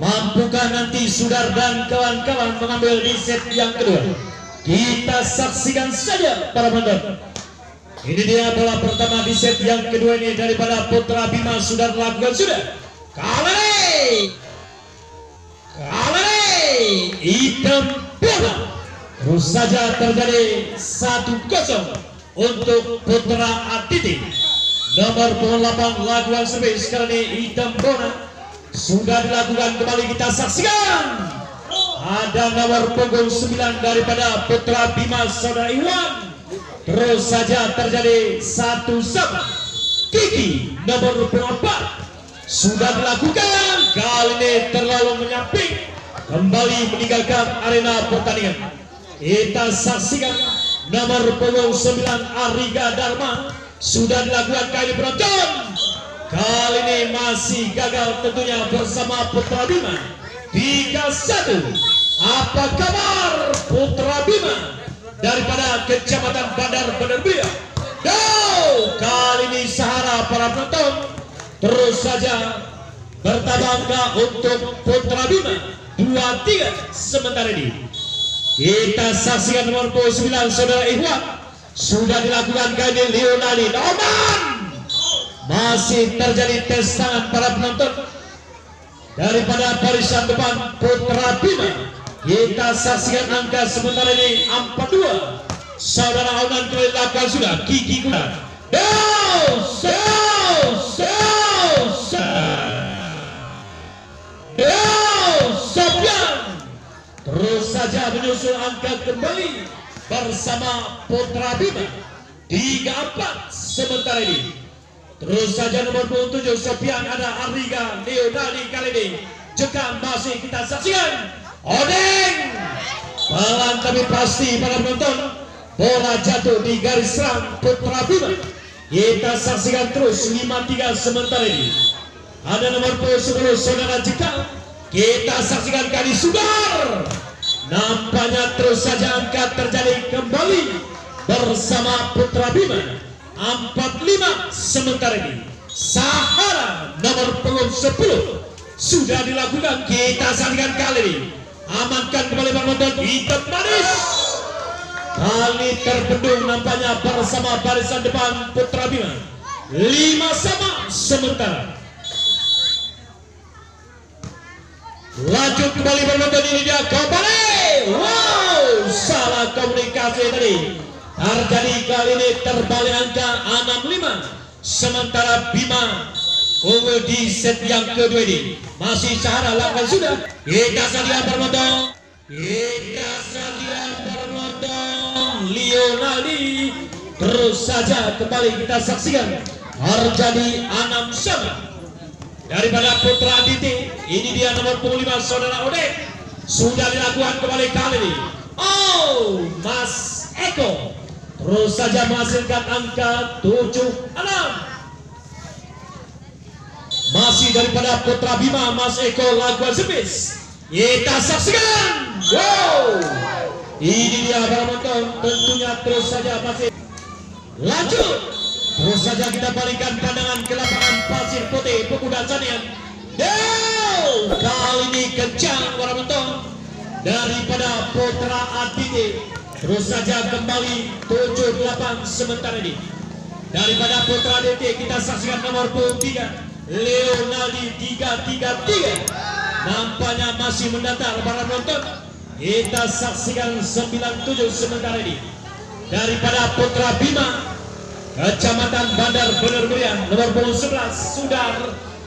Mampukah nanti Sudar dan kawan-kawan mengambil di set yang kedua? Kita saksikan saja para penonton. Ini dia bola pertama di set yang kedua ini daripada Putra Bima. Sudah lakukan sudah. Kali hitam bola. Terus saja terjadi 1-0 untuk Putra Atiti. Nomor 8 lakukan servis kali ini hitam bola. Sudah dilakukan kembali, kita saksikan. Ada nomor punggung 9 daripada Putra Bima Saudara Iwan. Terus saja terjadi 1-1. Kiki nomor 4 sudah dilakukan. Kali ini terlalu menyamping, kembali meninggalkan arena pertandingan. Kita saksikan nomor punggung 9 Ariga Dharma. Sudah dilakukan kali penonton. Kali ini masih gagal tentunya bersama Putra Bima. 3-1. Apa kabar Putra Bima daripada Kecamatan Bandar Benerbia? Kali ini sahara para penonton. Terus saja bertambah angka untuk Putra Bima 2-3 sementara ini. Kita saksikan nomor 9 Saudara Ikhwan. Sudah dilakukan kali ini Leonardi Norman. Masih terjadi tes tangan para penonton daripada barisan depan Putra Bima. Kita saksikan angka sementara ini 4-2. Saudara Aunan kembali lakukan sudah. Kiki Kuda. Sofian. Terus saja menyusul angka kembali bersama Putra Bima. 3-4 sementara ini. Terus saja nomor 27 Sofian, ada Ariga Leonardi kali ini juga masih kita saksikan. Odeng pelan tapi pasti para penonton. Bola jatuh di garis serang Putra Bima. Kita saksikan terus 5-3 sementara ini. Ada nomor 10 Saudara Jika. Kita saksikan kali Sudar. Nampaknya terus saja angka terjadi kembali bersama Putra Bima. 4-5 sementara ini. Sahara nomor 10 sudah dilakukan. Kita saksikan kali ini. Amankan kembali penonton. Hitam manis. Kali terbendung nampaknya bersama barisan depan Putra Bima. 5-5 sementara. Lanjut kembali penonton, ini dia kembali. Wow, salah komunikasi tadi. Terjadi kali ini terbalik angka 6-5. Sementara Bima unggul di set yang kedua ini. Masih Sahara lakukan sudah. Kita saksikan penonton. Leonardi. Terus saja kembali kita saksikan. Terjadi 6-5 daripada Putra Aditi. Ini dia nomor 5 Saudara Odek. Sudah dilakukan kembali kali ini. Oh, Mas Eko. Terus saja menghasilkan angka 7-6. Masih daripada Putra Bima, Mas Eko lakukan servis. Kita saksikan. Wow. Ini dia para penonton. Tentunya terus saja masih lanjut. Terus saja kita balikkan pandangan ke lapangan Pasir Putih Pemuda Sanian. Kali ini kencang para penonton daripada Putra Aditi. Terus saja kembali 7-8 sementara ini. Daripada Putra Aditi kita saksikan nomor 3 Leonardi 3-3-3. Nampaknya masih mendatar para penonton. Kita saksikan 9-7 sementara ini. Daripada Putra Bima Kecamatan Bandar Bener-Berian nomor 11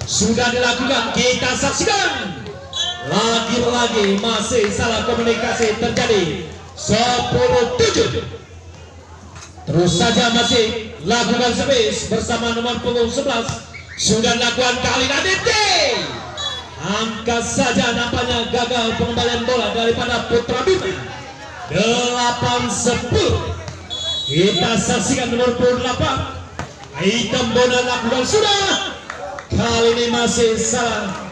sudah dilakukan. Kita saksikan. Lagi-lagi masih salah komunikasi terjadi. 10-7. Terus saja masih lakukan servis bersama nomor punggung 11. Sudah dilakukan kali Aditi. Angkat saja nampaknya gagal pengembalian bola daripada Putra Bima. 8-10. Kita saksikan nomor 8. Hitam bola lakukan sudah. Kali ini masih salah.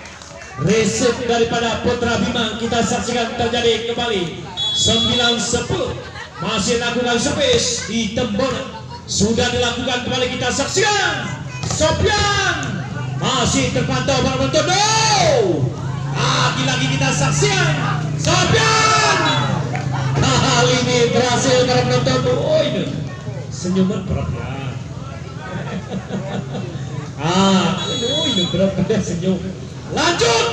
Resip daripada Putra Bima. Kita saksikan terjadi kembali. 9-10. Masih lakukan servis. Hitam bola sudah dilakukan kembali. Kita saksikan. Sofian masih terpantau para penonton. Lagi-lagi kita saksikan Sofian. Kali ini berhasil para penonton. Oh ini senyuman berat ya. Ini berat pada senyum. Lanjut.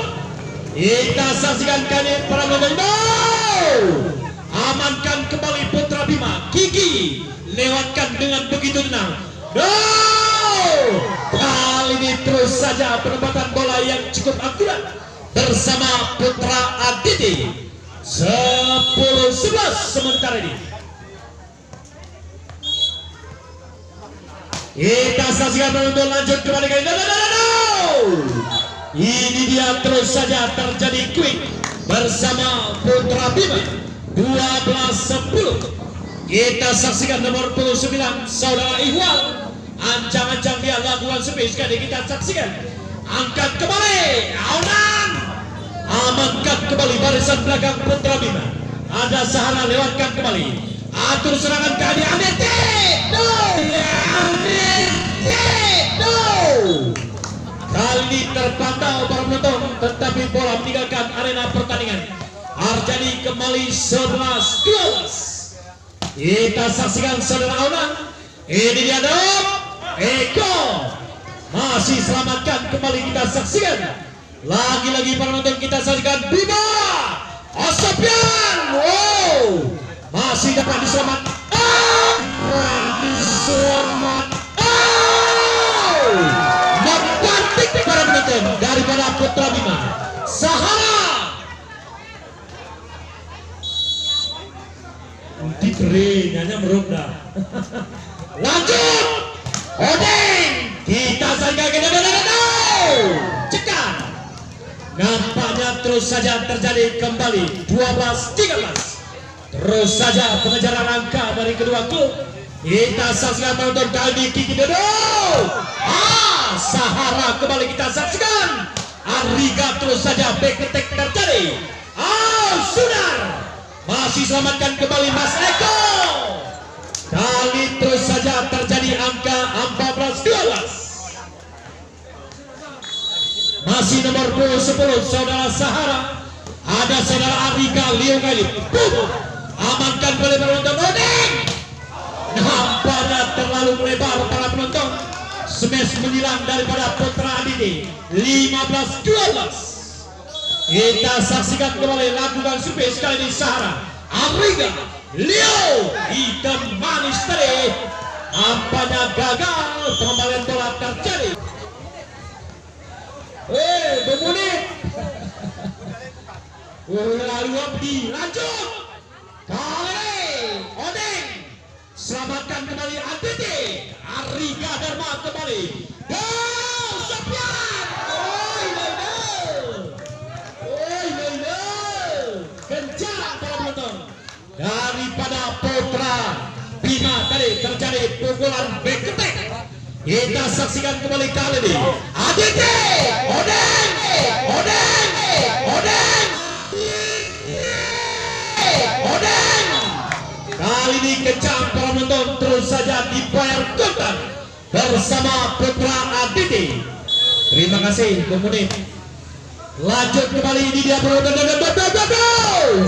Kita saksikan kali para penonton. Amankan kembali Putra Bima. Kiki lewatkan dengan begitu tenang. Kali ini terus saja penempatan bola yang cukup akurat bersama Putra Aditi. 10-11 sementara ini. Kita saksikan penonton lanjut kembali kali ini. Ini dia terus saja terjadi quick bersama Putra Bima. 12-10. Kita saksikan nomor 29 Saudara Ihwal. Ancang-ancang dia lakukan space. Kali kita saksikan. Angkat kembali Aunan. Amankan kembali barisan belakang Putra Bima. Ada Sahara lewatkan kembali. Atur serangan kali Anete. Kali terpantau para penonton, tetapi bola meninggalkan arena pertandingan. Arjani kembali 11-12. Kita saksikan Saudara Aunan. Ini dia dong. Eko masih selamatkan kembali kita saksikan. Lagi-lagi para penonton kita saksikan Bima Sofian. Wow, masih dapat diselamatkan. Membanting para penonton daripada Putra Bima. Sahara diberi nyanyi meronda. Lanjut Odeng. Kita saksikan cekan. Nampaknya terus saja terjadi kembali 12-13. Terus saja pengejaran angka dari kedua klub. Kita saksikan penonton kali Kiki Dodo. Sahara kembali kita saksikan. Ariga terus saja back attack terjadi. Sudar masih selamatkan kembali Mas Eko. Kali terus saja terjadi angka 14-12. Masih nomor 10 Saudara Sahara. Ada Saudara Ariga Leo Galip. Amankan oleh penonton Odeng. Nampaknya terlalu melebar para penonton. Smash menyilang daripada Putra Aditi. 15-12. Kita saksikan kembali lakukan survei sekali di Sahara. Ariga Leo hitam manis tadi. Nampaknya gagal. Pengembalian bola terjadi. Bermunit. Lalu Abdi lanjut. Kali Odeng selamatkan kembali Aditi. Ariga Dharma kembali. Sofian. Kencang para penonton daripada Putra Bima tadi terjadi pukulan back attack. Kita saksikan kembali kali ini Aditi. Odeng. Kali ini kencang para penonton terus saja dibayar kontan bersama Putra Aditi. Terima kasih pemenit. Lanjut kembali ini dia penonton.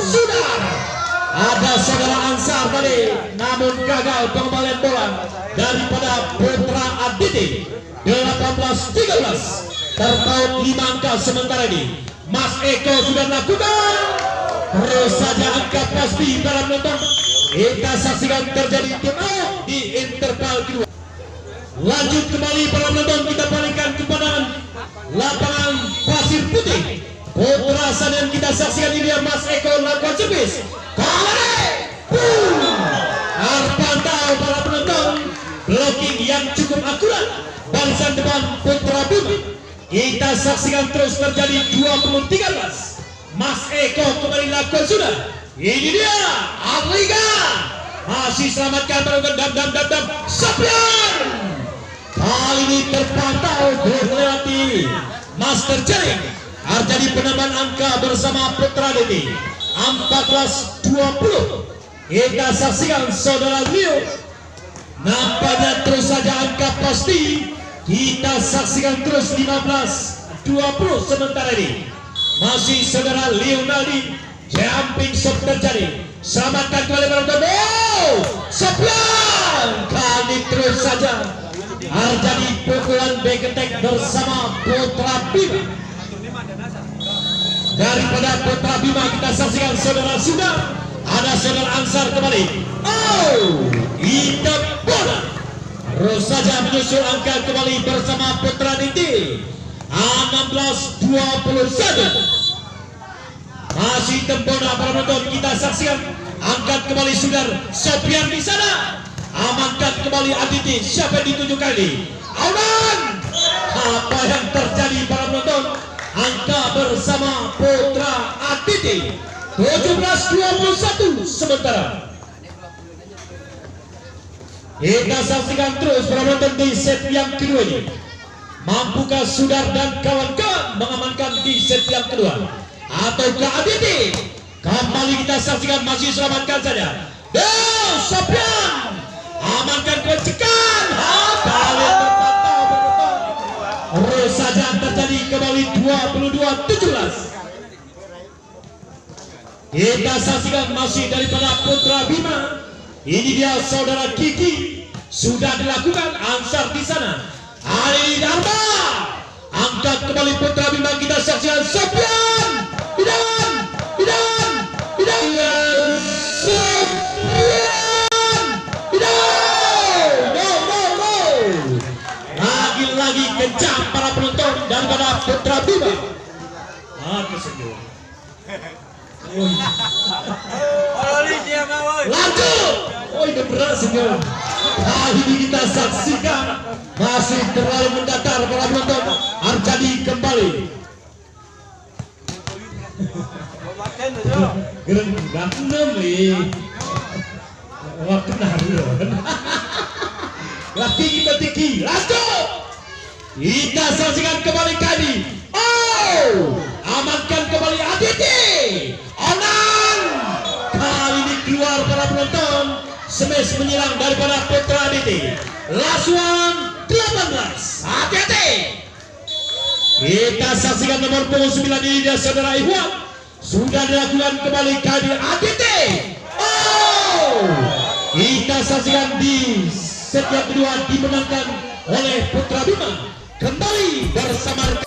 Sudah ada Saudara Ansar tadi, namun gagal pengembalian bola daripada Putra Aditi. 18-13 terpaut 5 angka sementara ini. Mas Eko sudah lakukan. Terus saja angka pasti para penonton. Kita saksikan terjadi timeout di interval kedua. Lanjut kembali para penonton, kita palingkan kepada lapangan pasir putih. Putra Sadian kita saksikan ini Mas Eko lakukan servis. Kali terpantau para penonton. Blocking yang cukup akurat. Barisan depan Putra Bima. Kita saksikan terus terjadi 20-13. Mas Eko kembali lakukan sudah. Ini dia Ariga masih selamatkan penonton. Dam Sofian. Kali ini terpantau melewati Master Jaring. Arjadi penambahan angka bersama Putra Aditi. 14-20. Kita saksikan Saudara Leo. Nampaknya terus saja angka pasti. Kita saksikan terus 15-20 sementara ini. masih saudara Leonardi. Jumping shot terjadi, selamatkan kembali penonton. Sopian kali terus saja terjadi pukulan back attack bersama Putra Bima. Daripada Putra Bima kita saksikan saudara sudah ada saudara Ansar kembali. Hitam bola terus saja menyusul angka kembali bersama Putra Diti. 16-21 masih tempona para penonton. Kita saksikan angkat kembali Sudar Sopian di sana, amankan kembali Aditi. Siapa yang ditunjuk kali? Aunan. Apa yang terjadi para penonton? Angka bersama Putra Aditi 17-21 sementara. Kita saksikan terus para penonton di set yang kedua ini. Mampukah Sudar dan kawan-kawan mengamankan di set yang kedua? Ataukah Aditi? Kembali kita saksikan, masih selamatkan saja. Sopian amankan kecekan. Kali terpantau penonton. Terus saja terjadi kembali 22-17. Kita saksikan masih daripada Putra Bima. Ini dia saudara Kiki. Sudah dilakukan Ansar di sana. Ali Dharma angkat kembali Putra Bima. Kita saksikan Sopian. Lagi kencang para penonton daripada Putra Bima. Kesenyum. Lanjut. Ini berat senyum. Ini kita saksikan masih terlalu mendatar para penonton. Arjadi kembali. Gereng-gereng nih. Waktu naruh. Lagi kita tinggi. Lanjut. Kita saksikan kembali kali. Amankan kembali Aditi. Onan. Kali ini keluar para penonton. Smash menyerang daripada Putra Aditi. Last one 18. Hati-hati. Kita saksikan nomor punggung 9 ini dia saudara Iwan. Sudah dilakukan kembali kali Aditi. Kita saksikan di set yang kedua dimenangkan oleh Putra Bima. Kembali bersama